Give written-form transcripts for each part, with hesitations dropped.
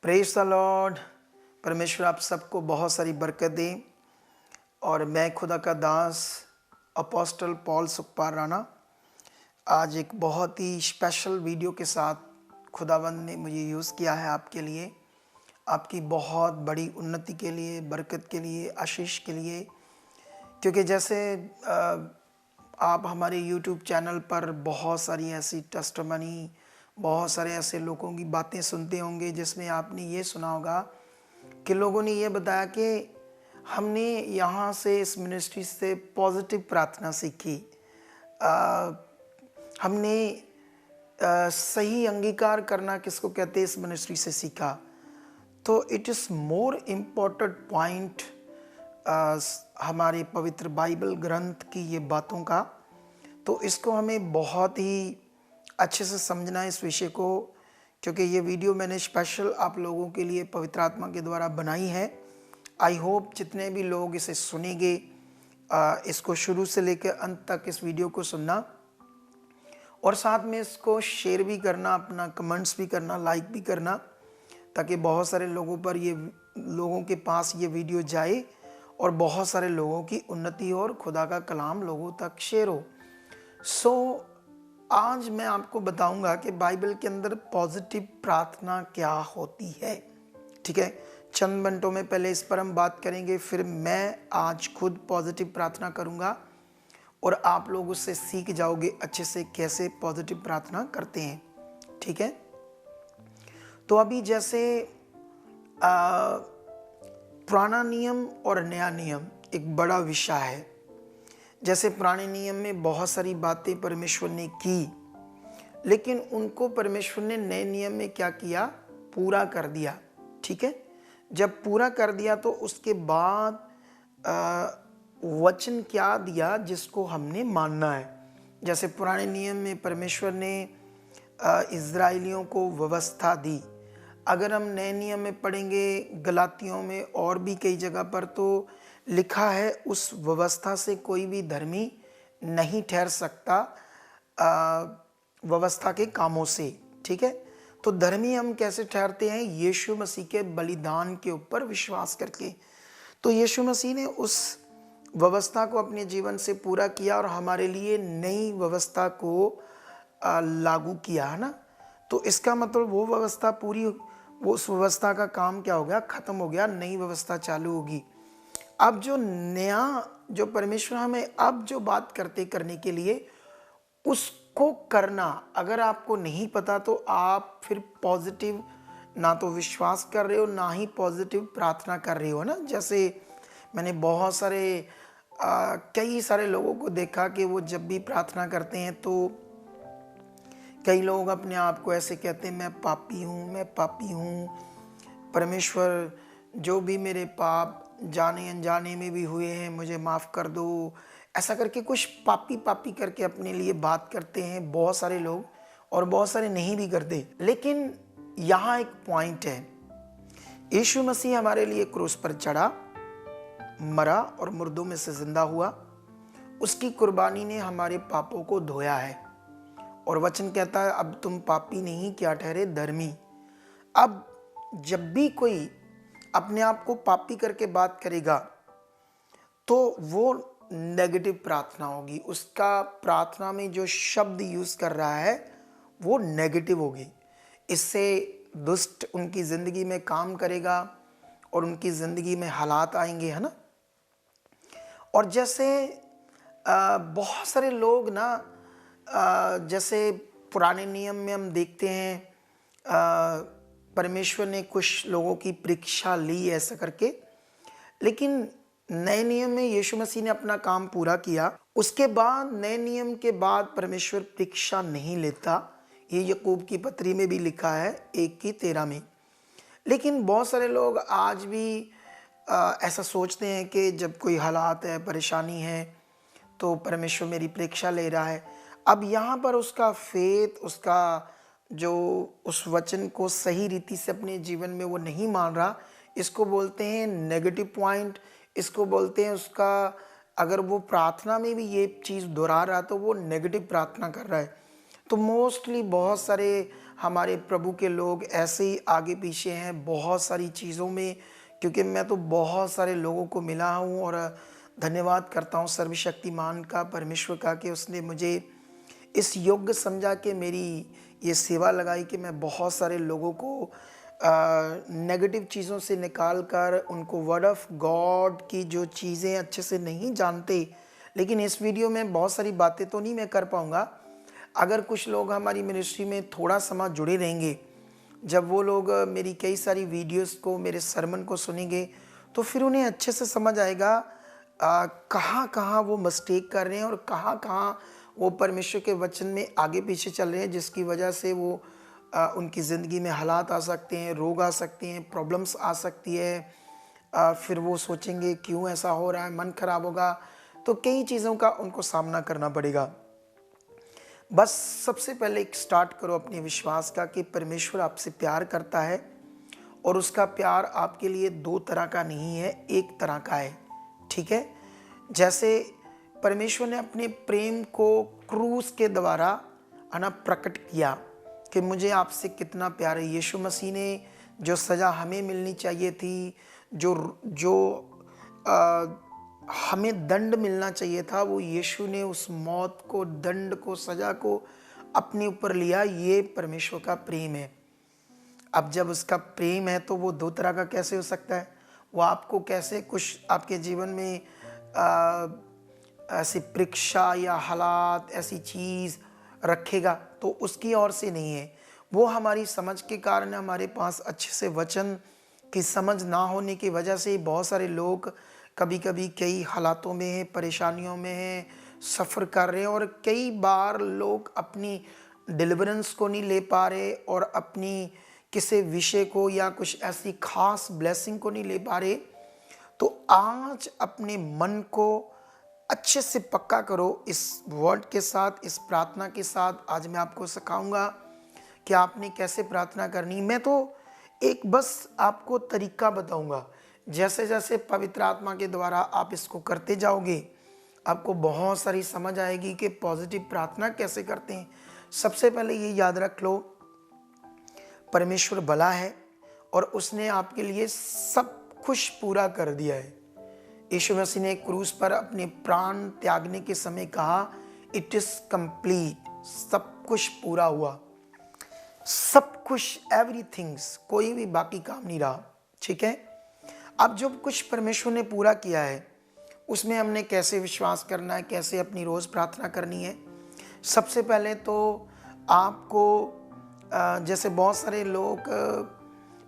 Praise the Lord. परमेश्वर आप सबको बहुत सारी बरकत दे। और मैं खुदा का दास अपोस्टल पॉल सुखपाल राणा आज एक बहुत ही स्पेशल वीडियो के साथ खुदावंद ने मुझे यूज़ किया है आपके लिए, आपकी बहुत बड़ी उन्नति के लिए, बरकत के लिए, आशीष के लिए। क्योंकि जैसे आप हमारे यूट्यूब चैनल पर बहुत सारी ऐसी टेस्टिमनी, बहुत सारे ऐसे लोगों की बातें सुनते होंगे जिसमें आपने ये सुना होगा कि लोगों ने ये बताया कि हमने यहाँ से इस मिनिस्ट्री से पॉजिटिव प्रार्थना सीखी, हमने सही अंगीकार करना किसको कहते हैं इस मिनिस्ट्री से सीखा। तो it is more important point हमारे पवित्र बाइबल ग्रंथ की ये बातों का। तो इसको हमें बहुत ही अच्छे से समझना है इस विषय को, क्योंकि ये वीडियो मैंने स्पेशल आप लोगों के लिए पवित्र आत्मा के द्वारा बनाई है। आई होप जितने भी लोग इसे सुनेंगे, इसको शुरू से लेकर अंत तक इस वीडियो को सुनना और साथ में इसको शेयर भी करना, अपना कमेंट्स भी करना, लाइक भी करना, ताकि बहुत सारे लोगों के पास ये वीडियो जाए और बहुत सारे लोगों की उन्नति हो और खुदा का कलाम लोगों तक शेयर हो। आज मैं आपको बताऊंगा कि बाइबल के अंदर पॉजिटिव प्रार्थना क्या होती है। ठीक है, चंद मिनटों में पहले इस पर हम बात करेंगे, फिर मैं आज खुद पॉजिटिव प्रार्थना करूंगा और आप लोग उससे सीख जाओगे अच्छे से कैसे पॉजिटिव प्रार्थना करते हैं। ठीक है, तो अभी जैसे पुराना नियम और नया नियम एक बड़ा विषय है। जैसे पुराने नियम में बहुत सारी बातें परमेश्वर ने की, लेकिन उनको परमेश्वर ने नए नियम में क्या किया, पूरा कर दिया। ठीक है, जब पूरा कर दिया तो उसके बाद वचन क्या दिया जिसको हमने मानना है। जैसे पुराने नियम में परमेश्वर ने इज़राइलियों को व्यवस्था दी। अगर हम नए नियम में पढ़ेंगे गलातियों में और भी कई जगह पर, तो लिखा है उस व्यवस्था से कोई भी धर्मी नहीं ठहर सकता व्यवस्था के कामों से। ठीक है, तो धर्मी हम कैसे ठहरते हैं, यीशु मसीह के बलिदान के ऊपर विश्वास करके। तो यीशु मसीह ने उस व्यवस्था को अपने जीवन से पूरा किया और हमारे लिए नई व्यवस्था को लागू किया है ना। तो इसका मतलब वो व्यवस्था पूरी, वो उस व्यवस्था का काम क्या हो गया, खत्म हो गया, नई व्यवस्था चालू होगी। अब जो नया, जो परमेश्वर हमें अब जो बात करने के लिए उसको करना, अगर आपको नहीं पता तो आप फिर पॉजिटिव ना तो विश्वास कर रहे हो, ना ही पॉजिटिव प्रार्थना कर रहे हो ना। जैसे मैंने बहुत सारे कई सारे लोगों को देखा कि वो जब भी प्रार्थना करते हैं तो कई लोग अपने आप को ऐसे कहते हैं, मैं पापी हूँ, मैं पापी हूँ, परमेश्वर जो भी मेरे पाप जाने अनजाने में भी हुए हैं मुझे माफ़ कर दो। ऐसा करके कुछ पापी पापी करके अपने लिए बात करते हैं बहुत सारे लोग, और बहुत सारे नहीं भी करते। लेकिन यहाँ एक पॉइंट है, यीशु मसीह हमारे लिए क्रूस पर चढ़ा, मरा और मुर्दों में से जिंदा हुआ। उसकी कुर्बानी ने हमारे पापों को धोया है और वचन कहता है अब तुम पापी नहीं क्या ठहरे, धर्मी। अब जब भी कोई अपने आप को पापी करके बात करेगा तो वो नेगेटिव प्रार्थना होगी। उसका प्रार्थना में जो शब्द यूज कर रहा है वो नेगेटिव होगी। इससे दुष्ट उनकी जिंदगी में काम करेगा और उनकी जिंदगी में हालात आएंगे, है ना। और जैसे बहुत सारे लोग ना, जैसे पुराने नियम में हम देखते हैं परमेश्वर ने कुछ लोगों की परीक्षा ली ऐसा करके, लेकिन नए नियम में यीशु मसीह ने अपना काम पूरा किया। उसके बाद नए नियम के बाद परमेश्वर परीक्षा नहीं लेता। ये याकूब की पत्री में भी लिखा है 1:13 में। लेकिन बहुत सारे लोग आज भी ऐसा सोचते हैं कि जब कोई हालात है, परेशानी है, तो परमेश्वर मेरी परीक्षा ले रहा है। अब यहाँ पर उसका फेथ, उसका जो उस वचन को सही रीति से अपने जीवन में वो नहीं मान रहा, इसको बोलते हैं नेगेटिव पॉइंट। इसको बोलते हैं उसका, अगर वो प्रार्थना में भी ये चीज़ दोहरा रहा तो वो नेगेटिव प्रार्थना कर रहा है। तो मोस्टली बहुत सारे हमारे प्रभु के लोग ऐसे ही आगे पीछे हैं बहुत सारी चीज़ों में, क्योंकि मैं तो बहुत सारे लोगों को मिला हूँ और धन्यवाद करता हूँ सर्वशक्तिमान का, परमेश्वर का, कि उसने मुझे इस योग्य समझा कि मेरी ये सेवा लगाई कि मैं बहुत सारे लोगों को नेगेटिव चीज़ों से निकाल कर उनको वर्ड ऑफ गॉड की जो चीज़ें अच्छे से नहीं जानते, लेकिन इस वीडियो में बहुत सारी बातें तो नहीं मैं कर पाऊँगा। अगर कुछ लोग हमारी मिनिस्ट्री में थोड़ा समय जुड़े रहेंगे, जब वो लोग मेरी कई सारी वीडियोस को, मेरे सरमन को सुनेंगे, तो फिर उन्हें अच्छे से समझ आएगा कहाँ कहाँ वो मिस्टेक कर रहे हैं और कहाँ कहाँ वो परमेश्वर के वचन में आगे पीछे चल रहे हैं, जिसकी वजह से वो उनकी ज़िंदगी में हालात आ सकते हैं, रोग आ सकते हैं, प्रॉब्लम्स आ सकती है। फिर वो सोचेंगे क्यों ऐसा हो रहा है, मन खराब होगा, तो कई चीज़ों का उनको सामना करना पड़ेगा। बस सबसे पहले एक स्टार्ट करो अपने विश्वास का कि परमेश्वर आपसे प्यार करता है और उसका प्यार आपके लिए दो तरह का नहीं है, एक तरह का है। ठीक है, जैसे परमेश्वर ने अपने प्रेम को क्रूस के द्वारा प्रकट किया कि मुझे आपसे कितना प्यार है। यीशु मसीह ने जो सज़ा हमें मिलनी चाहिए थी, जो जो हमें दंड मिलना चाहिए था, वो यीशु ने उस मौत को, दंड को, सज़ा को अपने ऊपर लिया। ये परमेश्वर का प्रेम है। अब जब उसका प्रेम है तो वो दो तरह का कैसे हो सकता है? वो आपको कैसे कुछ आपके जीवन में ऐसी परीक्षा या हालात, ऐसी चीज़ रखेगा, तो उसकी ओर से नहीं है। वो हमारी समझ के कारण, हमारे पास अच्छे से वचन की समझ ना होने की वजह से बहुत सारे लोग कभी कभी कई हालातों में हैं, परेशानियों में हैं, सफ़र कर रहे हैं, और कई बार लोग अपनी डिलीवरेंस को नहीं ले पा रहे और अपनी किसी विषय को या कुछ ऐसी खास ब्लेसिंग को नहीं ले पा रहे। तो आज अपने मन को अच्छे से पक्का करो इस वर्ड के साथ, इस प्रार्थना के साथ। आज मैं आपको सिखाऊंगा कि आपने कैसे प्रार्थना करनी। मैं तो एक बस आपको तरीका बताऊंगा, जैसे जैसे पवित्र आत्मा के द्वारा आप इसको करते जाओगे, आपको बहुत सारी समझ आएगी कि पॉजिटिव प्रार्थना कैसे करते हैं। सबसे पहले ये याद रख लो, परमेश्वर भला है और उसने आपके लिए सब कुछ पूरा कर दिया है। यीशु मसीह ने क्रूस पर अपने प्राण त्यागने के समय कहा, इट इज कंप्लीट, सब कुछ पूरा हुआ, सब कुछ, एवरीथिंग्स, कोई भी बाकी काम नहीं रहा। ठीक है, अब जो कुछ परमेश्वर ने पूरा किया है उसमें हमने कैसे विश्वास करना है, कैसे अपनी रोज़ प्रार्थना करनी है। सबसे पहले तो आपको जैसे बहुत सारे लोग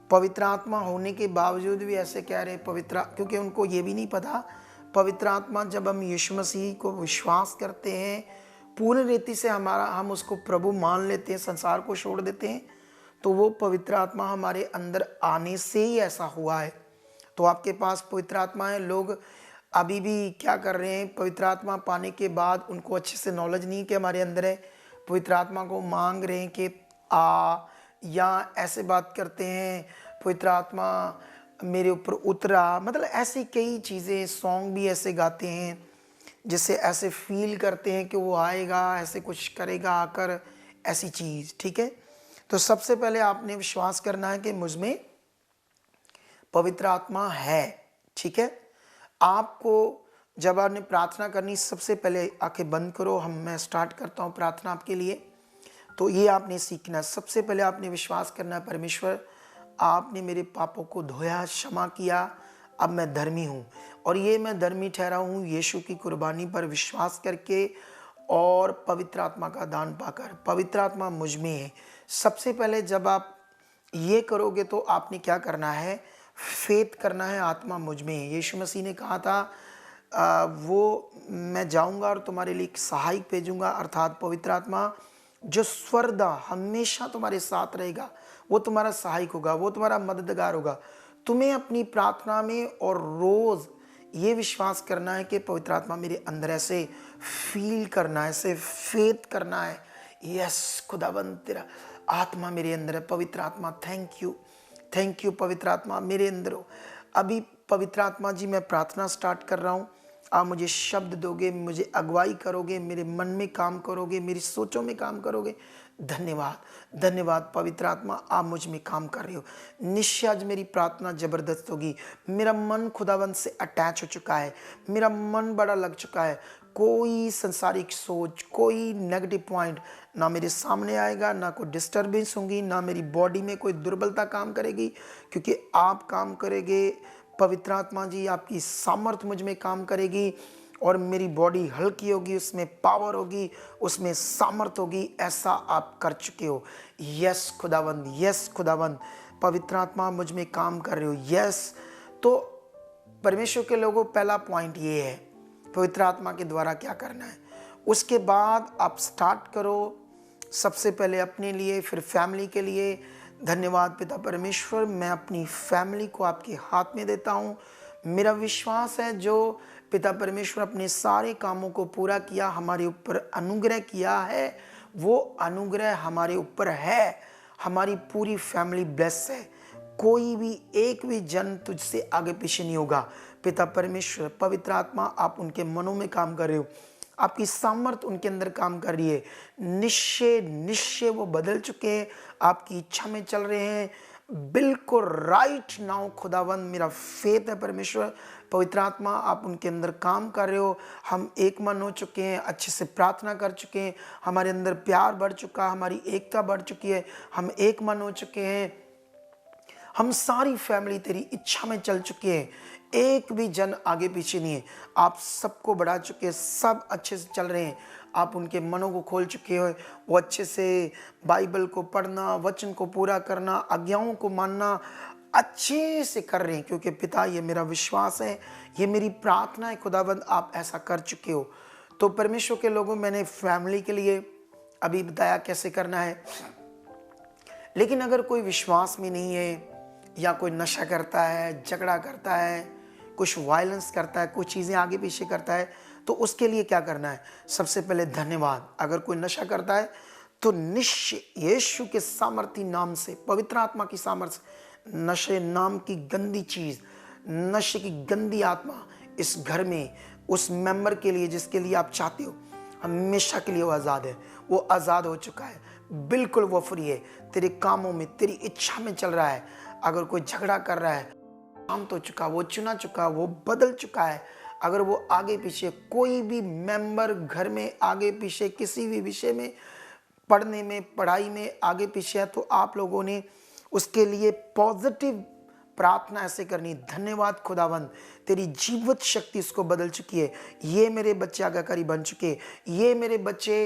पवित्र आत्मा होने के बावजूद भी ऐसे कह रहे हैं पवित्र, क्योंकि उनको ये भी नहीं पता पवित्र आत्मा, जब हम यीशु मसीह को विश्वास करते हैं पूर्ण रीति से, हम उसको प्रभु मान लेते हैं, संसार को छोड़ देते हैं, तो वो पवित्र आत्मा हमारे अंदर आने से ही ऐसा हुआ है। तो आपके पास पवित्र आत्मा है। लोग अभी भी क्या कर रहे हैं, पवित्र आत्मा पाने के बाद उनको अच्छे से नॉलेज नहीं कि हमारे अंदर है, पवित्र आत्मा को मांग रहे हैं कि या ऐसे बात करते हैं पवित्र आत्मा मेरे ऊपर उतरा, मतलब ऐसी कई चीज़ें, सॉन्ग भी ऐसे गाते हैं जिससे ऐसे फील करते हैं कि वो आएगा, ऐसे कुछ करेगा आकर, ऐसी चीज़। ठीक है, तो सबसे पहले आपने विश्वास करना है कि मुझ में पवित्र आत्मा है। ठीक है, आपको जब आपने प्रार्थना करनी, सबसे पहले आंखें बंद करो, मैं स्टार्ट करता हूँ प्रार्थना आपके लिए। तो ये आपने सीखना है। सबसे पहले आपने विश्वास करना है, परमेश्वर आपने मेरे पापों को धोया, क्षमा किया, अब मैं धर्मी हूँ, और ये मैं धर्मी ठहरा हूँ यीशु की कुर्बानी पर विश्वास करके और पवित्र आत्मा का दान पाकर। पवित्र आत्मा मुझ में है। सबसे पहले जब आप ये करोगे तो आपने क्या करना है, फेथ करना है, आत्मा मुझ में है। यीशु मसीह ने कहा था वो मैं जाऊंगा और तुम्हारे लिए एक सहायक भेजूंगा, अर्थात पवित्र आत्मा, जो स्वर्दा हमेशा तुम्हारे साथ रहेगा, वो तुम्हारा सहायक होगा, वो तुम्हारा मददगार होगा। तुम्हें अपनी प्रार्थना में और रोज ये विश्वास करना है कि पवित्र आत्मा मेरे अंदर, ऐसे फील करना है, ऐसे फेथ करना है, यस खुदाबंद तेरा आत्मा मेरे अंदर है। पवित्र आत्मा थैंक यू पवित्र आत्मा मेरे अंदर हो। अभी पवित्र आत्मा जी मैं प्रार्थना स्टार्ट कर रहा हूँ, आप मुझे शब्द दोगे, मुझे अगुवाई करोगे, मेरे मन में काम करोगे, मेरी सोचों में काम करोगे। धन्यवाद, धन्यवाद पवित्र आत्मा, आप मुझ में काम कर रहे हो। निश्चय आज मेरी प्रार्थना ज़बरदस्त होगी। मेरा मन खुदावंद से अटैच हो चुका है, मेरा मन बड़ा लग चुका है। कोई संसारिक सोच, कोई नेगेटिव पॉइंट ना मेरे सामने आएगा, ना कोई डिस्टर्बेंस होगी, ना मेरी बॉडी में कोई दुर्बलता काम करेगी, क्योंकि आप काम करेंगे पवित्र आत्मा जी, आपकी सामर्थ मुझ में काम करेगी और मेरी बॉडी हल्की होगी, उसमें पावर होगी, उसमें सामर्थ होगी। ऐसा आप कर चुके हो। यस खुदावंद, यस खुदावंद, पवित्र आत्मा मुझ में काम कर रहे हो। यस। तो परमेश्वर के लोगों, पहला पॉइंट ये है पवित्र आत्मा के द्वारा क्या करना है। उसके बाद आप स्टार्ट करो, सबसे पहले अपने लिए, फिर फैमिली के लिए। धन्यवाद पिता परमेश्वर, मैं अपनी फैमिली को आपके हाथ में देता हूँ। मेरा विश्वास है जो पिता परमेश्वर अपने सारे कामों को पूरा किया, हमारे ऊपर अनुग्रह किया है, वो अनुग्रह हमारे ऊपर है। हमारी पूरी फैमिली ब्लेस है। कोई भी एक भी जन तुझसे आगे पीछे नहीं होगा। पिता परमेश्वर, पवित्र आत्मा, आप उनके मनों में काम कर रहे हो, आपकी सामर्थ उनके अंदर काम कर रही है। निश्चय निश्चय वो बदल चुके हैं, आपकी इच्छा में चल रहे हैं। बिल्कुल राइट नाउ खुदावंद, मेरा फेथ है परमेश्वर, पवित्र आत्मा आप उनके अंदर काम कर रहे हो। हम एक मन हो चुके हैं, अच्छे से प्रार्थना कर चुके हैं, हमारे अंदर प्यार बढ़ चुका, हमारी एकता बढ़ चुकी है, हम एक मन हो चुके हैं, हम सारी फैमिली तेरी इच्छा में चल चुके हैं। एक भी जन आगे पीछे नहीं है, आप सबको बढ़ा चुके हैं, सब अच्छे से चल रहे हैं। आप उनके मनों को खोल चुके हो, वो अच्छे से बाइबल को पढ़ना, वचन को पूरा करना, आज्ञाओं को मानना अच्छे से कर रहे हैं। क्योंकि पिता, ये मेरा विश्वास है, ये मेरी प्रार्थना है खुदाबंद, आप ऐसा कर चुके हो। तो परमेश्वर के लोगों, मैंने फैमिली के लिए अभी बताया कैसे करना है। लेकिन अगर कोई विश्वास में नहीं है, या कोई नशा करता है, झगड़ा करता है, कुछ वायलेंस करता है, कुछ चीज़ें आगे पीछे करता है, तो उसके लिए क्या करना है। सबसे पहले धन्यवाद। अगर कोई नशा करता है तो निश्चय यीशु के सामर्थी नाम से, पवित्र आत्मा की सामर्थ्य, नशे नाम की गंदी चीज़, नशे की गंदी आत्मा इस घर में उस मेंबर के लिए जिसके लिए आप चाहते हो, हमेशा के लिए वो आज़ाद है। वो आज़ाद हो चुका है, बिल्कुल वो फ्री है, तेरे कामों में, तेरी इच्छा में चल रहा है। अगर कोई झगड़ा कर रहा है, शांत हो चुका, वो चुना चुका, वो बदल चुका है। अगर वो आगे पीछे कोई भी मेंबर घर में आगे पीछे किसी भी विषय में, पढ़ने में, पढ़ाई में आगे पीछे है, तो आप लोगों ने उसके लिए पॉजिटिव प्रार्थना ऐसे करनी। धन्यवाद खुदावंद, तेरी जीवित शक्ति इसको बदल चुकी है। ये मेरे बच्चे आज्ञाकारी बन चुके, ये मेरे बच्चे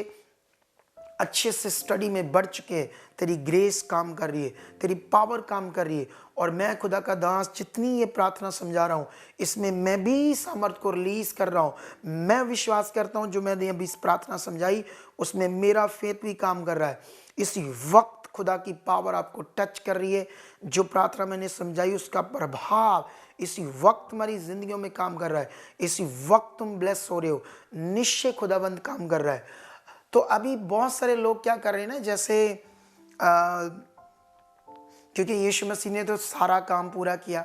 अच्छे से स्टडी में बढ़ चुके हैं। तेरी ग्रेस काम कर रही है, तेरी पावर काम कर रही है। और मैं खुदा का दास जितनी ये प्रार्थना समझा रहा हूँ, इसमें मैं भी सामर्थ को रिलीज कर रहा हूँ। मैं विश्वास करता हूँ जो मैंने अभी इस प्रार्थना समझाई, उसमें मेरा फेथ भी काम कर रहा है। इसी वक्त खुदा की पावर आपको टच कर रही है। जो प्रार्थना मैंने समझाई उसका प्रभाव इसी वक्त हमारी जिंदगियों में काम कर रहा है। इसी वक्त तुम ब्लेस हो रहे हो, निश्चय खुदाबंद काम कर रहा है। तो अभी बहुत सारे लोग क्या कर रहे हैं ना, जैसे क्योंकि यीशु मसीह ने तो सारा काम पूरा किया।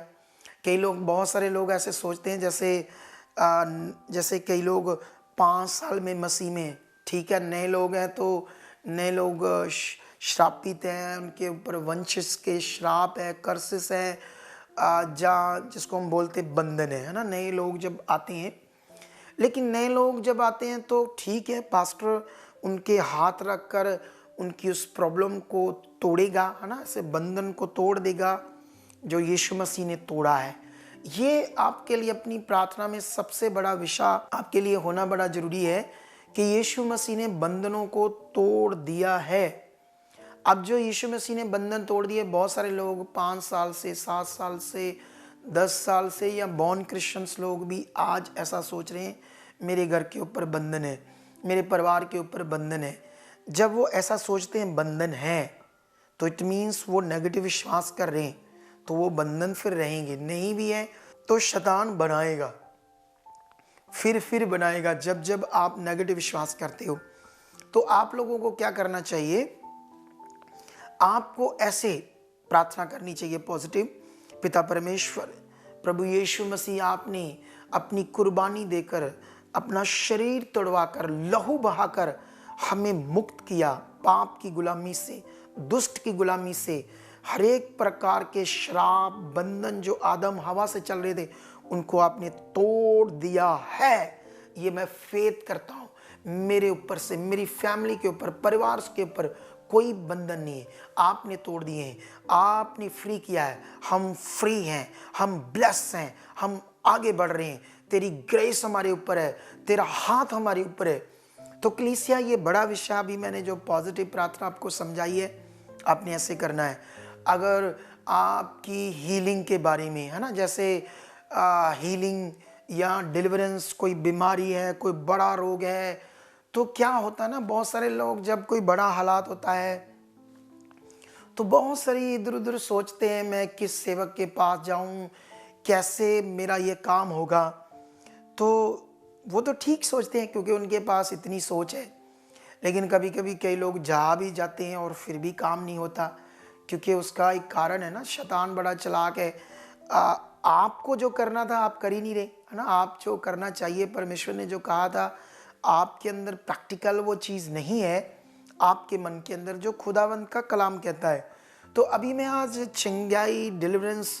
कई लोग, बहुत सारे लोग ऐसे सोचते हैं जैसे कई लोग 5 साल में मसीह में, ठीक है, नए लोग हैं तो नए लोग श्रापित हैं, उनके ऊपर वंशज के श्राप है, कर्सेस है, जहाँ जिसको हम बोलते बंधन है ना, नए लोग जब आते हैं। लेकिन नए लोग जब आते हैं तो ठीक है, पास्टर उनके हाथ रखकर उनकी उस प्रॉब्लम को तोड़ेगा, है ना, ऐसे बंधन को तोड़ देगा जो यीशु मसीह ने तोड़ा है। ये आपके लिए अपनी प्रार्थना में सबसे बड़ा विषय आपके लिए होना बड़ा जरूरी है कि यीशु मसीह ने बंधनों को तोड़ दिया है। अब जो यीशु मसीह ने बंधन तोड़ दिए, बहुत सारे लोग 5 साल से, 7 साल से, 10 साल से, या बॉर्न क्रिश्चियंस लोग भी आज ऐसा सोच रहे हैं मेरे घर के ऊपर बंधन है, मेरे परिवार के ऊपर बंधन है। जब वो ऐसा सोचते हैं बंधन है, तो इट मीन्स वो नेगेटिव विश्वास कर रहे हैं, तो वो बंधन फिर रहेंगे। नहीं भी है तो शैतान बनाएगा, फिर बनाएगा। जब जब आप नेगेटिव विश्वास करते हो, तो आप लोगों को क्या करना चाहिए, आपको ऐसे प्रार्थना करनी चाहिए पॉजिटिव। पिता परमेश्वर, प्रभु यीशु मसीह, आपने अपनी कुर्बानी देकर, अपना शरीर तोड़वाकर, लहू बहाकर हमें मुक्त किया पाप की गुलामी से, दुष्ट की गुलामी से। हर एक प्रकार के श्राप बंधन जो आदम हवा से चल रहे थे, उनको आपने तोड़ दिया है। ये मैं फेथ करता हूँ। मेरे ऊपर से, मेरी फैमिली के ऊपर, परिवार के ऊपर कोई बंधन नहीं है, आपने तोड़ दिए हैं, आपने फ्री किया है। हम फ्री हैं, हम ब्लेस हैं, हम आगे बढ़ रहे हैं। तेरी ग्रेस हमारे ऊपर है, तेरा हाथ हमारे ऊपर है। तो कलीसिया, ये बड़ा विषय अभी मैंने जो पॉजिटिव प्रार्थना आपको समझाई है, आपने ऐसे करना है। अगर आपकी हीलिंग के बारे में है ना, जैसे हीलिंग या डिलीवरेंस, कोई बीमारी है, कोई बड़ा रोग है, तो क्या होता है ना, बहुत सारे लोग जब कोई बड़ा हालात होता है तो बहुत सारी इधर उधर सोचते हैं, मैं किस सेवक के पास जाऊं, कैसे मेरा ये काम होगा। तो वो तो ठीक सोचते हैं क्योंकि उनके पास इतनी सोच है। लेकिन कभी कभी कई लोग जा भी जाते हैं और फिर भी काम नहीं होता, क्योंकि उसका एक कारण है ना, शैतान बड़ा चालाक है। आपको जो करना था आप कर ही नहीं रहे, है ना। आप जो करना चाहिए, परमेश्वर ने जो कहा था, आपके अंदर प्रैक्टिकल वो चीज़ नहीं है, आपके मन के अंदर जो खुदावंत का कलाम कहता है। तो अभी मैं आज चिंगाई डिलीवरेंस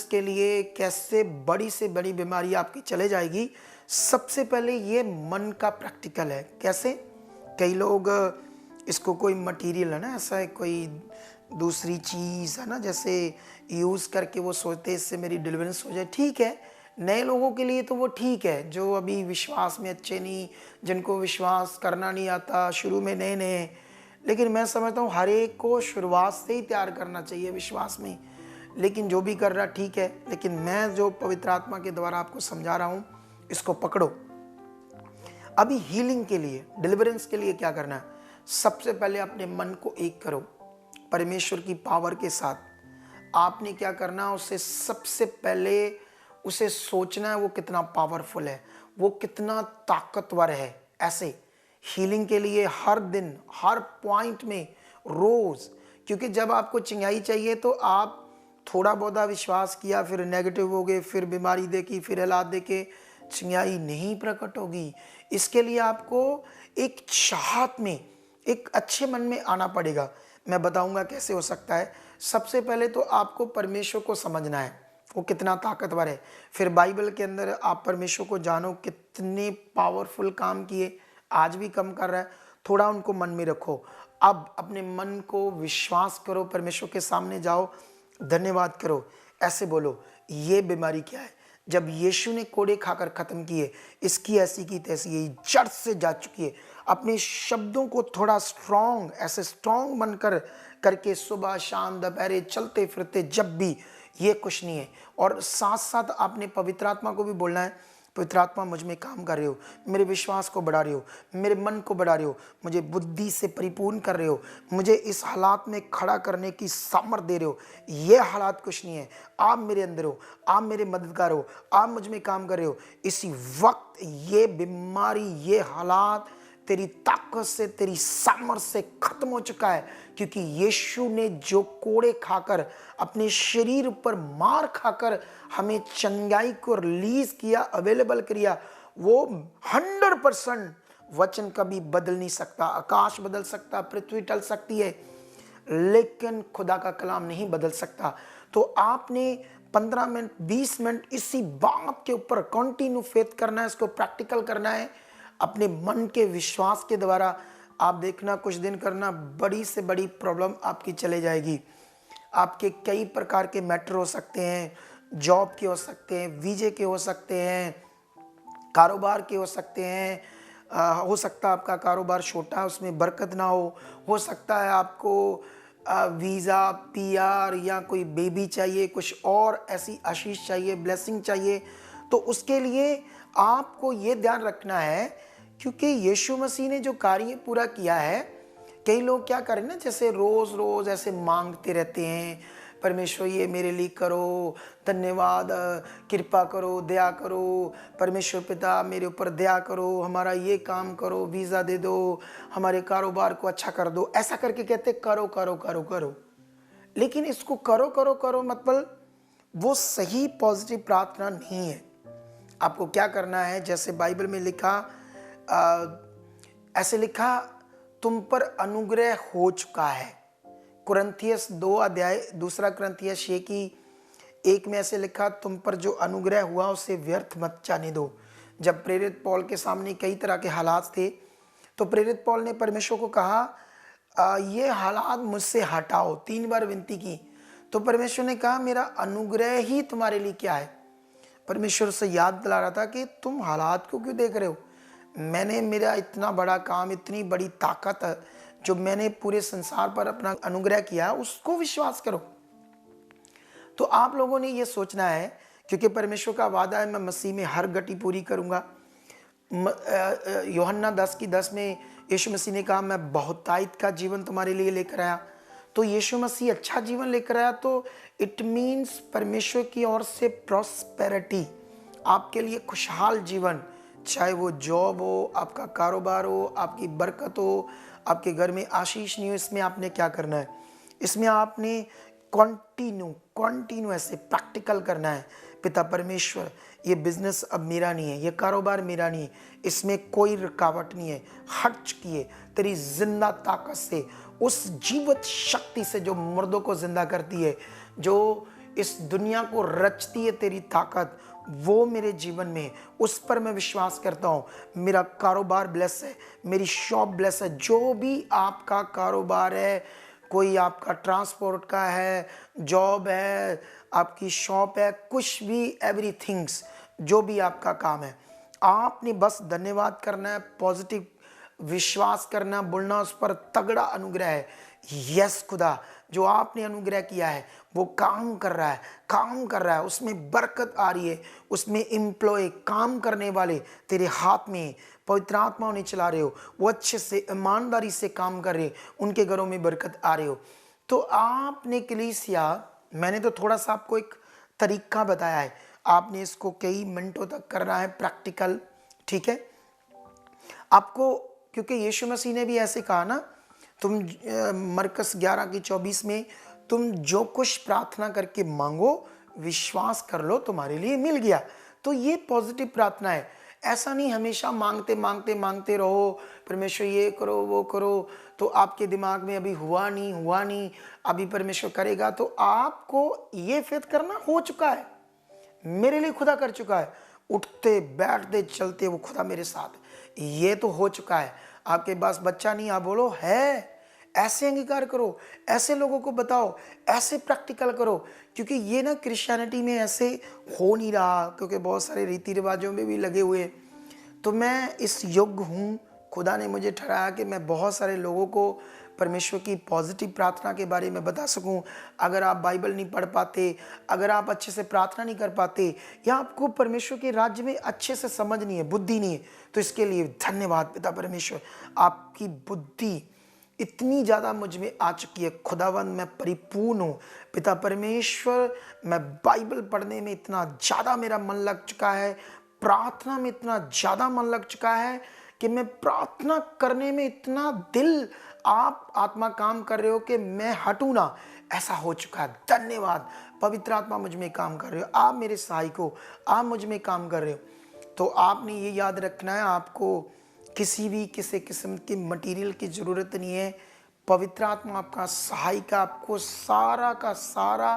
के लिए कैसे बड़ी से बड़ी बीमारी आपकी चले जाएगी। सबसे पहले ये मन का प्रैक्टिकल है। कैसे? कई लोग इसको कोई मटेरियल है ना, ऐसा है कोई दूसरी चीज़ है ना, जैसे यूज़ करके वो सोचते हैं इससे मेरी डिलीवरेंस हो जाए। ठीक है, नए लोगों के लिए तो वो ठीक है, जो अभी विश्वास में अच्छे नहीं, जिनको विश्वास करना नहीं आता, शुरू में नए नए। लेकिन मैं समझता हूँ हर एक को शुरुआत से ही तैयार करना चाहिए विश्वास में। लेकिन जो भी कर रहा ठीक है, लेकिन मैं जो पवित्र आत्मा के द्वारा आपको समझा रहा हूँ, इसको पकड़ो। अभी हीलिंग के लिए, डिलीवरेंस के लिए क्या करना है? सबसे पहले अपने मन को एक करो परमेश्वर की पावर के साथ। आपने क्या करना, उसे सबसे पहले उसे सोचना है वो कितना पावरफुल है, वो कितना ताकतवर है। ऐसे हीलिंग के लिए हर दिन, हर पॉइंट में, रोज, क्योंकि जब आपको चिंगाई चाहिए तो आप थोड़ा बहुत विश्वास किया, फिर नेगेटिव हो गए, फिर बीमारी देखी, फिर हालात देखे, चिंगाई नहीं प्रकट होगी। इसके लिए आपको एक चाहत में, एक अच्छे मन में आना पड़ेगा। मैं बताऊंगा कैसे हो सकता है। सबसे पहले तो आपको परमेश्वर को समझना है, वो कितना ताकतवर है। फिर बाइबल के अंदर आप परमेश्वर को जानो, कितने पावरफुल काम किए, आज भी कम कर रहा है, थोड़ा उनको मन में रखो। अब अपने मन को विश्वास करो, परमेश्वर के सामने जाओ, धन्यवाद करो, ऐसे बोलो, ये बीमारी क्या है, जब यीशु ने कोड़े खाकर खत्म किए, इसकी ऐसी की तैसी, ये जड़ से जा चुकी है। अपने शब्दों को थोड़ा स्ट्रॉन्ग, ऐसे स्ट्रॉन्ग बनकर करके सुबह शाम दोपहर चलते फिरते जब भी, ये कुछ नहीं है। और साथ साथ आपने पवित्र आत्मा को भी बोलना है, पवित्र आत्मा मुझ में काम कर रहे हो, मेरे विश्वास को बढ़ा रहे हो, मेरे मन को बढ़ा रहे हो, मुझे बुद्धि से परिपूर्ण कर रहे हो, मुझे इस हालात में खड़ा करने की सामर्थ दे रहे हो। ये हालात कुछ नहीं है, आप मेरे अंदर हो, आप मेरे मददगार हो, आप मुझ में काम कर रहे हो। इसी वक्त ये बीमारी, ये हालात तेरी ताकत से, तेरी सामर्थ से खत्म हो चुका है, क्योंकि यीशु ने जो कोड़े खाकर, अपने शरीर पर मार खाकर हमें चंगाई को रिलीज किया, अवेलेबल किया, वो 100% वचन कभी बदल नहीं सकता। आकाश बदल सकता, पृथ्वी टल सकती है, लेकिन खुदा का कलाम नहीं बदल सकता। तो आपने 15 मिनट, 20 मिनट इसी बात के ऊपर कंटिन्यू फेथ करना है, इसको प्रैक्टिकल करना है अपने मन के विश्वास के द्वारा। आप देखना, कुछ दिन करना, बड़ी से बड़ी प्रॉब्लम आपकी चले जाएगी। आपके कई प्रकार के मैटर हो सकते हैं, जॉब के हो सकते हैं, वीजे के हो सकते हैं, कारोबार के हो सकते हैं। हो सकता है आपका कारोबार छोटा है, उसमें बरकत ना हो सकता है आपको वीज़ा, पीआर या कोई बेबी चाहिए, कुछ और ऐसी आशीष चाहिए, ब्लेसिंग चाहिए। तो उसके लिए आपको ये ध्यान रखना है, क्योंकि यीशु मसीह ने जो कार्य पूरा किया है, कई लोग क्या करें ना, जैसे रोज़ रोज़ ऐसे मांगते रहते हैं, परमेश्वर ये मेरे लिए करो, धन्यवाद, कृपा करो, दया करो, परमेश्वर पिता मेरे ऊपर दया करो, हमारा ये काम करो, वीज़ा दे दो, हमारे कारोबार को अच्छा कर दो। ऐसा करके कहते करो करो करो करो। लेकिन इसको करो करो करो मतलब वो सही पॉजिटिव प्रार्थना नहीं है। आपको क्या करना है, जैसे बाइबल में लिखा, आ, ऐसे लिखा, तुम पर अनुग्रह हो चुका है। कुरिन्थियस 2 अध्याय 2 कुरिन्थियस 6 की 1 में ऐसे लिखा, तुम पर जो अनुग्रह हुआ उसे व्यर्थ मत जाने दो। जब प्रेरित पौल के सामने कई तरह के हालात थे, तो प्रेरित पौल ने परमेश्वर को कहा, ये हालात मुझसे हटाओ, 3 बार विनती की। तो परमेश्वर ने कहा, मेरा अनुग्रह ही तुम्हारे लिए क्या है। परमेश्वर से याद दिला रहा था कि तुम हालात को क्यों देख रहे हो, मैंने मेरा इतना बड़ा काम, इतनी बड़ी ताकत जो मैंने पूरे संसार पर अपना अनुग्रह किया, उसको विश्वास करो। तो आप लोगों ने ये सोचना है, क्योंकि परमेश्वर का वादा है, मैं मसीह में हर गति पूरी करूंगा। यूहन्ना 10:10 में यीशु मसीह ने कहा, मैं बहुतायत का जीवन तुम्हारे लिए लेकर आया। तो यीशु मसीह अच्छा जीवन लेकर आया, तो इट मीन्स परमेश्वर की ओर से प्रॉस्पेरिटी, आपके लिए खुशहाल जीवन, चाहे वो जॉब हो, आपका कारोबार हो, आपकी बरकत हो, आपके घर में आशीष नहीं हो। इसमें आपने क्या करना है, इसमें आपने कंटिन्यू ऐसे प्रैक्टिकल करना है। पिता परमेश्वर, ये बिजनेस अब मेरा नहीं है, ये कारोबार मेरा नहीं है, इसमें कोई रुकावट नहीं है, हट चुकी है तेरी जिंदा ताकत से, उस जीवित शक्ति से जो मुर्दों को जिंदा करती है, जो इस दुनिया को रचती है, तेरी ताकत वो मेरे जीवन में है। उस पर मैं विश्वास करता हूँ। मेरा कारोबार ब्लेस है, मेरी शॉप ब्लेस है। जो भी आपका कारोबार है, कोई आपका ट्रांसपोर्ट का है, जॉब है, आपकी शॉप है, कुछ भी, एवरीथिंग्स, जो भी आपका काम है, आपने बस धन्यवाद करना है, पॉजिटिव विश्वास करना, बोलना उस पर तगड़ा अनुग्रह है। यस खुदा, जो आपने अनुग्रह किया है वो काम कर रहा है, काम कर रहा है, उसमें बरकत आ रही है, उसमें एम्प्लॉय, काम करने वाले तेरे हाथ में पवित्र आत्मा उन्हें चला रहे हो, वो अच्छे से ईमानदारी से काम कर रहे, उनके घरों में बरकत आ रही हो। तो आपने कलीसिया, मैंने तो थोड़ा सा आपको एक तरीका बताया है, आपने इसको कई मिनटों तक करना है प्रैक्टिकल, ठीक है आपको, क्योंकि यीशु मसीह ने भी ऐसे कहा ना, तुम मरकस 11:24 में, तुम जो कुछ प्रार्थना करके मांगो विश्वास कर लो तुम्हारे लिए मिल गया। तो ये पॉजिटिव प्रार्थना है। ऐसा नहीं हमेशा मांगते मांगते मांगते रहो, परमेश्वर ये करो वो करो, तो आपके दिमाग में अभी हुआ नहीं, अभी परमेश्वर करेगा। तो आपको ये फेथ करना हो चुका है, मेरे लिए खुदा कर चुका है, उठते बैठते चलते वो खुदा मेरे साथ, ये तो हो चुका है। आपके पास बच्चा नहीं, आप बोलो है, ऐसे अंगीकार करो, ऐसे लोगों को बताओ, ऐसे प्रैक्टिकल करो, क्योंकि ये ना क्रिश्चियनिटी में ऐसे हो नहीं रहा, क्योंकि बहुत सारे रीति रिवाजों में भी लगे हुए। तो मैं इस योग्य हूँ, खुदा ने मुझे ठहराया कि मैं बहुत सारे लोगों को परमेश्वर की पॉजिटिव प्रार्थना के बारे में बता सकूं। अगर आप बाइबल नहीं पढ़ पाते, अगर आप अच्छे से प्रार्थना नहीं कर पाते, या आपको परमेश्वर के राज्य में अच्छे से समझ नहीं है, बुद्धि नहीं है, तो इसके लिए धन्यवाद पिता परमेश्वर, आपकी बुद्धि इतनी ज़्यादा मुझ में आ चुकी है। खुदावंद मैं परिपूर्ण हूँ पिता परमेश्वर, मैं बाइबल पढ़ने में इतना ज़्यादा मेरा मन लग चुका है, प्रार्थना में इतना ज़्यादा मन लग चुका है कि मैं प्रार्थना करने में इतना दिल, आप आत्मा काम कर रहे हो कि मैं हटूं ना, ऐसा हो चुका है। धन्यवाद, पवित्र आत्मा मुझ में काम कर रहे हो, आप मेरे सहायक हो, आप मुझ में काम कर रहे हो। तो आपने ये याद रखना है, आपको किसी किस्म की मटेरियल की ज़रूरत नहीं है। पवित्र आत्मा आपका सहायक, आपको सारा का सारा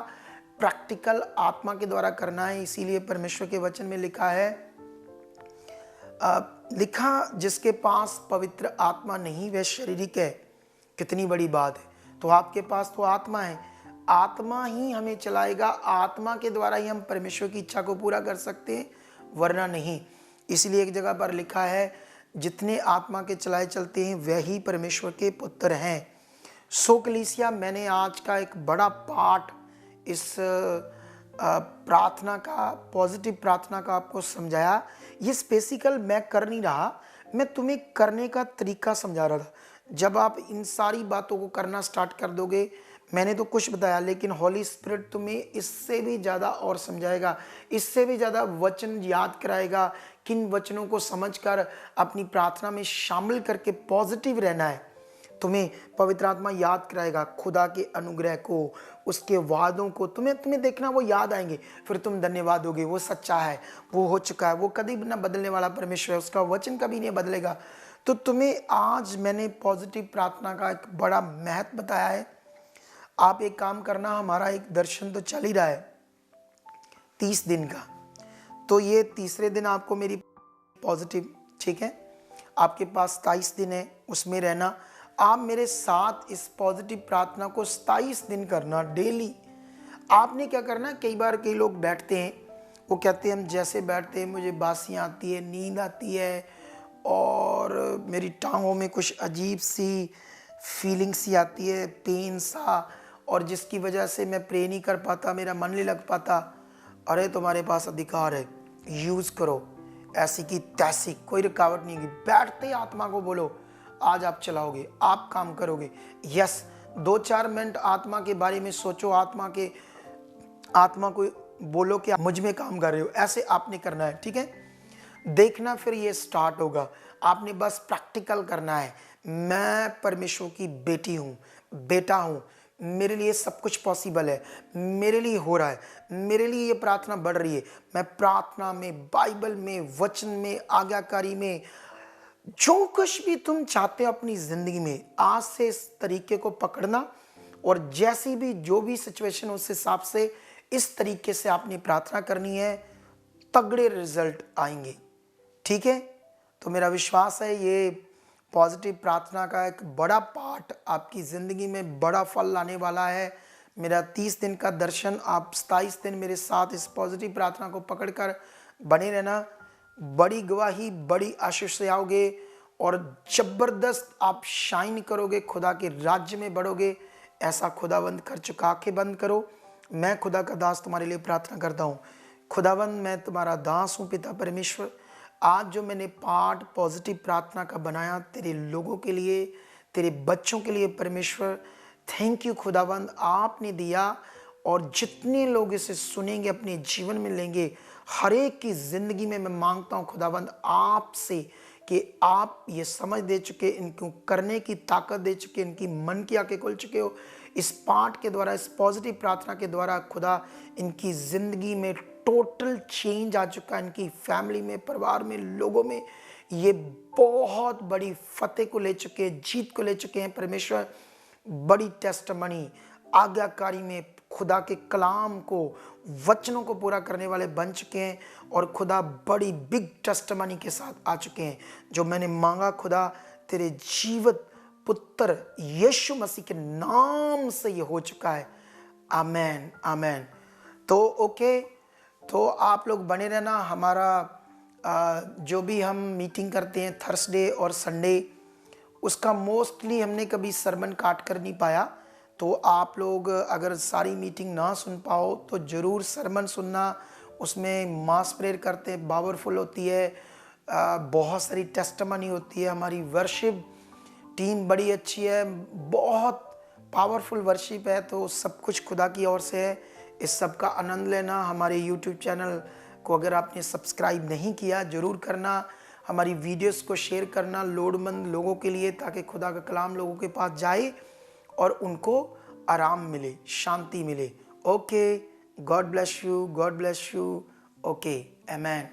प्रैक्टिकल आत्मा के द्वारा करना है। इसीलिए परमेश्वर के वचन में लिखा है, लिखा जिसके पास पवित्र आत्मा नहीं वह शारीरिक है। कितनी बड़ी बात है। तो आपके पास तो आत्मा है, आत्मा ही हमें चलाएगा, आत्मा के द्वारा ही हम परमेश्वर की इच्छा को पूरा कर सकते हैं, वरना नहीं। इसलिए एक जगह पर लिखा है, जितने आत्मा के चलाए चलते हैं वही परमेश्वर के पुत्र हैं। सो कलीसिया, मैंने आज का एक बड़ा पार्ट इस प्रार्थना का, पॉजिटिव प्रार्थना का आपको समझाया। ये स्पेसिकल मैं कर नहीं रहा, मैं तुम्हें करने का तरीका समझा रहा था। जब आप इन सारी बातों को करना स्टार्ट कर दोगे, मैंने तो कुछ बताया, लेकिन हॉली स्पिरिट तुम्हें इससे भी ज़्यादा और समझाएगा, इससे भी ज़्यादा वचन याद कराएगा, किन वचनों को समझकर अपनी प्रार्थना में शामिल करके पॉजिटिव रहना है। तुम्हें पवित्र आत्मा याद कराएगा खुदा के अनुग्रह को, उसके वादों को। तुम्हें देखना वो याद आएंगे, फिर तुम धन्यवाद दोगे। वो सच्चा है, वो हो चुका है, वो कभी ना बदलने वाला परमेश्वर है, उसका वचन कभी नहीं बदलेगा। तो तुम्हें आज मैंने पॉजिटिव प्रार्थना का एक बड़ा महत्व बताया है। आप एक काम करना, हमारा एक दर्शन तो चल ही रहा है 30 दिन का, तो ये तीसरे दिन आपको मेरी पॉजिटिव, ठीक है, आपके पास 27 दिन है, उसमें रहना। आप मेरे साथ इस पॉजिटिव प्रार्थना को 27 दिन करना डेली। आपने क्या करना, कई बार कई लोग बैठते हैं, वो कहते हैं हम जैसे बैठते हैं मुझे बासियाँ आती है, नींद आती है और मेरी टांगों में कुछ अजीब सी फीलिंग सी आती है, पेन सा, और जिसकी वजह से मैं प्रे नहीं कर पाता, मेरा मन नहीं लग पाता। अरे तुम्हारे पास अधिकार है, यूज़ करो, ऐसी की तैसी, कोई रुकावट नहीं होगी। बैठते ही आत्मा को बोलो, आज आप चलाओगे, आप काम करोगे। यस, 2-4 मिनट आत्मा के बारे में सोचो, आत्मा को बोलो कि आप मुझ में काम कर रहे हो, ऐसे आपने करना है, ठीक है। देखना फिर ये स्टार्ट होगा। आपने बस प्रैक्टिकल करना है। मैं परमेश्वर की बेटी हूँ, बेटा हूँ, मेरे लिए सब कुछ पॉसिबल है, मेरे लिए हो रहा है, मेरे लिए ये प्रार्थना बढ़ रही है। मैं प्रार्थना में, बाइबल में, वचन में, आज्ञाकारी में, जो कुछ भी तुम चाहते हो अपनी जिंदगी में, आज से इस तरीके को पकड़ना, और जैसी भी जो भी सिचुएशन उस हिसाब से इस तरीके से आपने प्रार्थना करनी है, तगड़े रिजल्ट आएंगे, ठीक है। तो मेरा विश्वास है ये पॉजिटिव प्रार्थना का एक बड़ा पार्ट आपकी ज़िंदगी में बड़ा फल लाने वाला है। मेरा 30 दिन का दर्शन, आप 27 दिन मेरे साथ इस पॉजिटिव प्रार्थना को पकड़कर बने रहना। बड़ी गवाही, बड़ी आशीष से आओगे और ज़बरदस्त आप शाइन करोगे, खुदा के राज्य में बढ़ोगे। ऐसा खुदावंद कर चुका। आंखें बंद करो। मैं खुदा का दास तुम्हारे लिए प्रार्थना करता हूँ। खुदावंद, मैं तुम्हारा दास हूँ पिता परमेश्वर। आज जो मैंने पार्ट पॉजिटिव प्रार्थना का बनाया तेरे लोगों के लिए, तेरे बच्चों के लिए परमेश्वर, थैंक यू खुदावंद, आपने दिया। और जितने लोग इसे सुनेंगे, अपने जीवन में लेंगे, हर एक की ज़िंदगी में मैं मांगता हूँ खुदावंद आपसे कि आप ये समझ दे चुके, इनको करने की ताकत दे चुके, इनकी मन की आंखें खोल चुके हो। इस पाठ के द्वारा, इस पॉजिटिव प्रार्थना के द्वारा खुदा इनकी ज़िंदगी में टोटल चेंज आ चुका है। इनकी फैमिली में, परिवार में, लोगों में ये बहुत बड़ी फतेह को ले चुके हैं, जीत को ले चुके हैं परमेश्वर। बड़ी टेस्टमनी, आज्ञाकारी में खुदा के कलाम को, वचनों को पूरा करने वाले बन चुके हैं, और खुदा बड़ी बिग टेस्टमनी के साथ आ चुके हैं। जो मैंने मांगा खुदा, तेरे जीवित पुत्र यीशु मसीह के नाम से ये हो चुका है। आमेन, आमेन। तो ओके, तो आप लोग बने रहना। हमारा जो भी हम मीटिंग करते हैं थर्सडे और संडे, उसका मोस्टली हमने कभी सरमन काट कर नहीं पाया। तो आप लोग अगर सारी मीटिंग ना सुन पाओ तो ज़रूर सरमन सुनना। उसमें मास प्रेयर करते हैं, पावरफुल होती है, बहुत सारी टेस्टमनी होती है। हमारी वर्शिप टीम बड़ी अच्छी है, बहुत पावरफुल वर्शिप है। तो सब कुछ खुदा की ओर से है। इस सब का आनंद लेना। हमारे यूट्यूब चैनल को अगर आपने सब्सक्राइब नहीं किया, ज़रूर करना। हमारी वीडियोस को शेयर करना लोड़मंद लोगों के लिए, ताकि खुदा का कलाम लोगों के पास जाए और उनको आराम मिले, शांति मिले। Okay, God bless you, God bless you. Okay, amen.